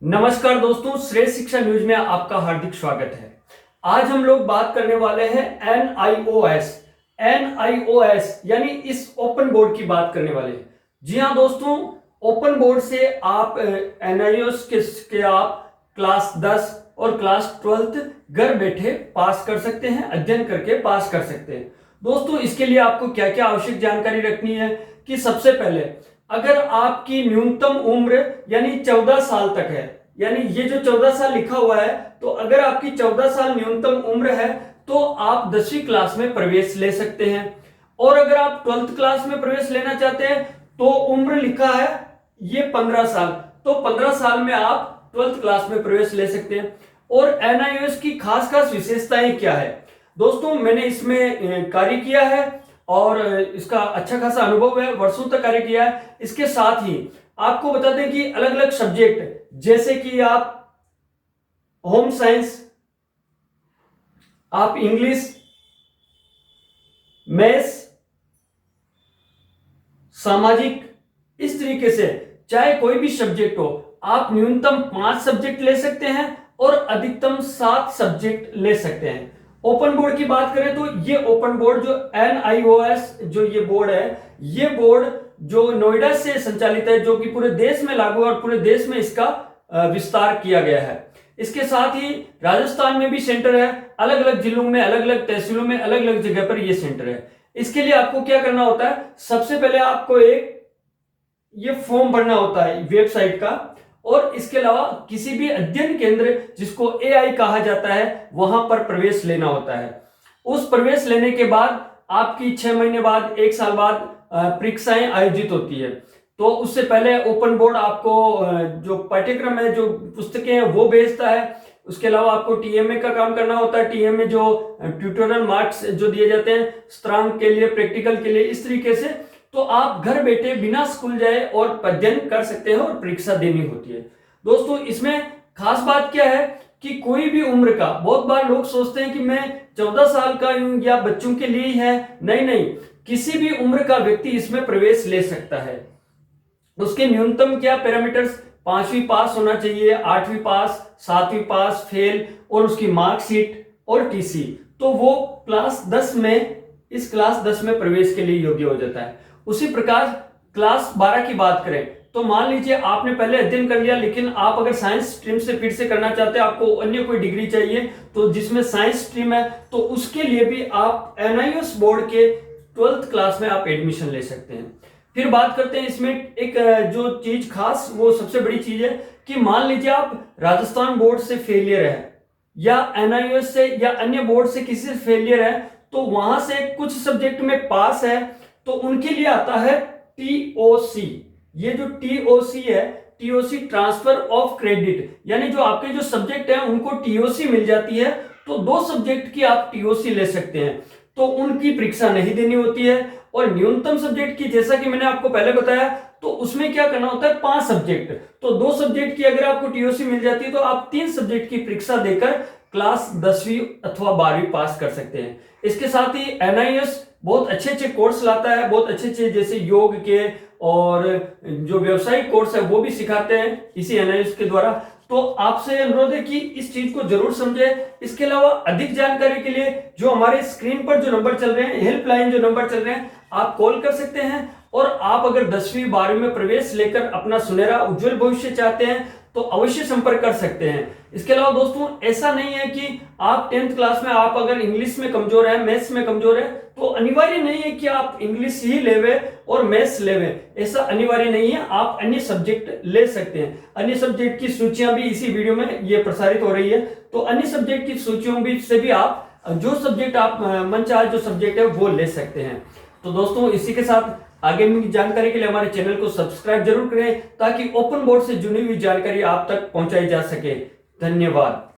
नमस्कार दोस्तों, श्रेष्ठ शिक्षा न्यूज में आपका हार्दिक स्वागत है। आज हम लोग बात करने वाले हैं एनआईओएस यानी इस ओपन बोर्ड की बात करने वाले हैं। जी हाँ दोस्तों, ओपन बोर्ड से आप एनआईओएस के आप क्लास 10 और क्लास 12 घर बैठे पास कर सकते हैं, अध्ययन करके पास कर सकते हैं। दोस्तों, इसके लिए आपको क्या क्या आवश्यक जानकारी रखनी है कि सबसे पहले अगर आपकी न्यूनतम उम्र यानी 14 साल तक है, यानी ये जो 14 साल लिखा हुआ है, तो अगर आपकी 14 साल न्यूनतम उम्र है तो आप 10वीं क्लास में प्रवेश ले सकते हैं। और अगर आप 12th क्लास में प्रवेश लेना चाहते हैं तो उम्र लिखा है ये 15 साल, तो 15 साल में आप 12th क्लास में प्रवेश ले सकते हैं। और एनआईओएस की खास खास विशेषताएं क्या है दोस्तों, मैंने इसमें कार्य किया है और इसका अच्छा खासा अनुभव है, वर्षों तक कार्य किया है। इसके साथ ही आपको बता दें कि अलग अलग सब्जेक्ट जैसे कि आप होम साइंस, आप इंग्लिश, मैथ्स, सामाजिक, इस तरीके से चाहे कोई भी सब्जेक्ट हो, आप न्यूनतम 5 सब्जेक्ट ले सकते हैं और अधिकतम 7 सब्जेक्ट ले सकते हैं। ओपन बोर्ड की बात करें तो ये ओपन बोर्ड जो एनआईओएस जो ये बोर्ड है, ये बोर्ड जो नोएडा से संचालित है, जो कि पूरे देश में लागू है और पूरे देश में इसका विस्तार किया गया है। इसके साथ ही राजस्थान में भी सेंटर है, अलग अलग जिलों में, अलग अलग तहसीलों में, अलग अलग जगह पर यह सेंटर है। इसके लिए आपको क्या करना होता है, सबसे पहले आपको एक ये फॉर्म भरना होता है वेबसाइट का, और इसके अलावा किसी भी अध्ययन केंद्र जिसको एआई कहा जाता है वहां पर प्रवेश लेना होता है। उस प्रवेश लेने के बाद आपकी 6 महीने बाद, 1 साल बाद परीक्षाएं आयोजित होती है। तो उससे पहले ओपन बोर्ड आपको जो पाठ्यक्रम है, जो पुस्तकें हैं वो भेजता है। उसके अलावा आपको टीएमए का काम करना होता है। टीएमए जो ट्यूटोरियल मार्क्स जो दिए जाते हैं स्त्रांक के लिए, प्रैक्टिकल के लिए, इस तरीके से तो आप घर बैठे बिना स्कूल जाए और अध्ययन कर सकते हैं और परीक्षा देनी होती है। दोस्तों, इसमें खास बात क्या है कि कोई भी उम्र का, बहुत बार लोग सोचते हैं कि मैं 14 साल का हूं या बच्चों के लिए ही है। नहीं, किसी भी उम्र का व्यक्ति इसमें प्रवेश ले सकता है। उसके न्यूनतम क्या पैरामीटर्स, 5वीं पास होना चाहिए, 8वीं पास, 7वीं पास, फेल, और उसकी मार्कशीट और टीसी, तो वो क्लास 10 में, इस क्लास 10 में प्रवेश के लिए योग्य हो जाता है। उसी प्रकार क्लास 12 की बात करें तो मान लीजिए आपने पहले अध्ययन कर लिया, लेकिन आप अगर साइंस स्ट्रीम से फिर से करना चाहते हैं, आपको अन्य कोई डिग्री चाहिए तो जिसमें साइंस स्ट्रीम है, तो उसके लिए भी आप एनआईओएस बोर्ड के 12th क्लास में आप एडमिशन ले सकते हैं। फिर बात करते हैं इसमें एक जो चीज खास, वो सबसे बड़ी चीज है कि मान लीजिए आप राजस्थान बोर्ड से फेलियर है या एनआईओएस से या अन्य बोर्ड से किसी से फेलियर है, तो वहां से कुछ सब्जेक्ट में पास है तो उनके लिए आता है टीओसी। ये जो टीओसी है, टीओसी ट्रांसफर ऑफ क्रेडिट, यानी जो आपके जो सब्जेक्ट है उनको टीओसी मिल जाती है, तो 2 सब्जेक्ट की आप टीओसी ले सकते हैं, तो उनकी परीक्षा नहीं देनी होती है। और न्यूनतम सब्जेक्ट की, जैसा कि मैंने आपको पहले बताया, तो उसमें क्या करना होता है, 5 सब्जेक्ट, तो 2 सब्जेक्ट की अगर आपको टीओसी मिल जाती है तो आप 3 सब्जेक्ट की परीक्षा देकर क्लास 10वीं अथवा 12वीं पास कर सकते हैं। इसके साथ ही एनआईओएस बहुत अच्छे अच्छे कोर्स लाता है, बहुत अच्छे अच्छे जैसे योग के और जो व्यवसायिक कोर्स है वो भी सिखाते हैं इसी एनआईओएस के द्वारा। तो आपसे अनुरोध है कि इस चीज को जरूर समझें। इसके अलावा अधिक जानकारी के लिए जो हमारे स्क्रीन पर जो नंबर चल रहे हैं, हेल्पलाइन जो नंबर चल रहे हैं, आप कॉल कर सकते हैं। और आप अगर 10वीं 12वीं में प्रवेश लेकर अपना सुनहरा उज्जवल भविष्य चाहते हैं तो अवश्य संपर्क कर सकते हैं। इसके अलावा दोस्तों, ऐसा नहीं है कि आप 10th क्लास में आप अगर इंग्लिश में कमजोर है, मैथ्स में कमजोर है, तो अनिवार्य नहीं है कि आप इंग्लिश ही लेवे और मैथ्स लेवे, ऐसा अनिवार्य नहीं है। आप अन्य सब्जेक्ट ले सकते हैं। अन्य सब्जेक्ट की सूचियां भी इसी वीडियो में ये प्रसारित हो रही है, तो अन्य सब्जेक्ट की सूचियों भी से भी आप जो सब्जेक्ट आप मनचाहे जो सब्जेक्ट है वो ले सकते हैं। तो दोस्तों, इसी के साथ आगे की जानकारी के लिए हमारे चैनल को सब्सक्राइब जरूर करें ताकि ओपन बोर्ड से जुड़ी हुई जानकारी आप तक पहुंचाई जा सके। धन्यवाद।